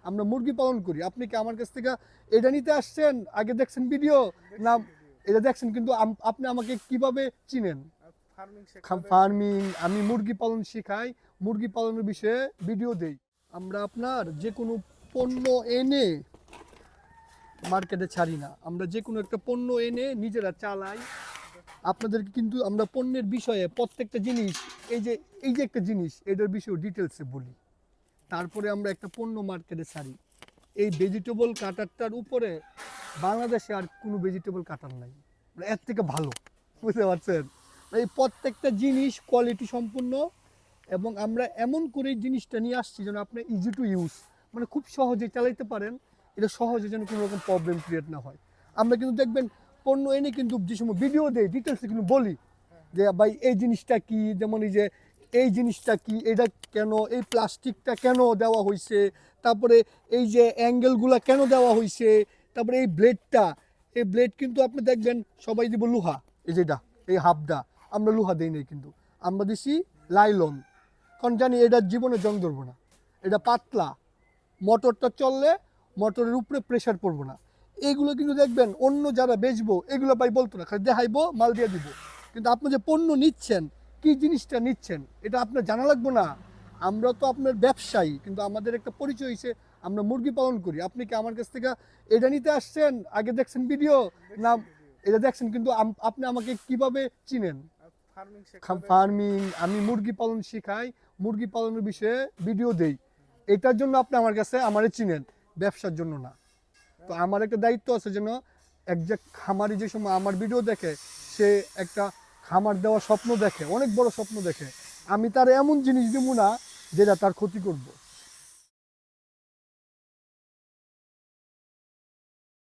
আমরা মুরগি পালন করি। আপনি কি আমার কাছ থেকে এটা নিতে আসছেন, আগে দেখছেন ভিডিও না এটা দেখছেন, কিন্তু আপনি আমাকে কিভাবে চিনেন? ফার্মিং, আমি মুরগি পালন শিখাই, মুরগি পালনের বিষয়ে ভিডিও দেই। আমরা আপনার যে কোনো পণ্য এনে মার্কেটে ছাড়ি না, আমরা যে কোনো একটা পণ্য এনে নিজেরা চালাই। আপনাদেরকে কিন্তু আমরা পণ্যের বিষয়ে প্রত্যেকটা জিনিস, এই যে একটা জিনিস, এটার বিষয়ে ডিটেলসে বলি, তারপরে আমরা একটা পণ্য মার্কেটে ছাড়ি। এই ভেজিটেবল কাটারটার উপরে বাংলাদেশে আর কোনো ভেজিটেবল কাটার নাই, মানে এর থেকে ভালো, বুঝতে পারছেন? এই প্রত্যেকটা জিনিস কোয়ালিটি সম্পূর্ণ, এবং আমরা এমন করে এই জিনিসটা নিয়ে আসছি যেন আপনি ইজি টু ইউজ, মানে খুব সহজে চালাইতে পারেন, এটা সহজে যেন কোনো রকম প্রবলেম ক্রিয়েট না হয়। আমরা কিন্তু দেখবেন পণ্য এনে কিন্তু যে সময় ভিডিও দেই, ডিটেলসে কিন্তু বলি যে ভাই এই জিনিসটা কি, যেমন এই যে এই জিনিসটা কি, এটা কেন, এই প্লাস্টিকটা কেন দেওয়া হয়েছে, তারপরে এই যে অ্যাঙ্গেলগুলো কেন দেওয়া হয়েছে, তারপরে এই ব্লেডটা, এই ব্লেড কিন্তু আপনি দেখবেন সবাই দিব লোহা, এই যেটা এই হাফটা, আমরা লোহা দিই নাই, কিন্তু আমরা দিছি লাইলন, কারণ জানি এটার জীবনে জং ধরবো না, এটা পাতলা, মোটরটা চললে মোটরের উপরে প্রেশার পড়বো না। এইগুলো কিন্তু দেখবেন অন্য যারা বেচবো এগুলো ভাই বলতো না, খালি দেখাইবো, মাল দিয়ে দিব, কিন্তু আপনি যে পণ্য নিচ্ছেন, কি জিনিসটা নিচ্ছেন, এটা আপনার জানা লাগবো না। আমরা তো আপনার ব্যবসায়ী, কিন্তু আমাদের একটা পরিচয় হয়েছে আমরা মুরগি পালন করি। আপনি কি আমার কাছ থেকে এটা নিতে আসছেন, আগে দেখছেন ভিডিও না এটা দেখছেন, কিন্তু আপনি আমাকে কিভাবে চিনেন? ফার্মিং, আমি মুরগি পালন শিখাই, মুরগি পালনের বিষয়ে ভিডিও দেই, এটার জন্য আপনি আমার কাছে আমারে চিনেন, ব্যবসার জন্য না। তো আমার একটা দায়িত্ব আছে যেন একজ্যাক্ট খামারি যে সময় আমার ভিডিও দেখে, সে একটা খামার দেওয়ার স্বপ্ন দেখে, অনেক বড় স্বপ্ন দেখে, আমি তার এমন জিনিস দিব না যেটা তার ক্ষতি করবো।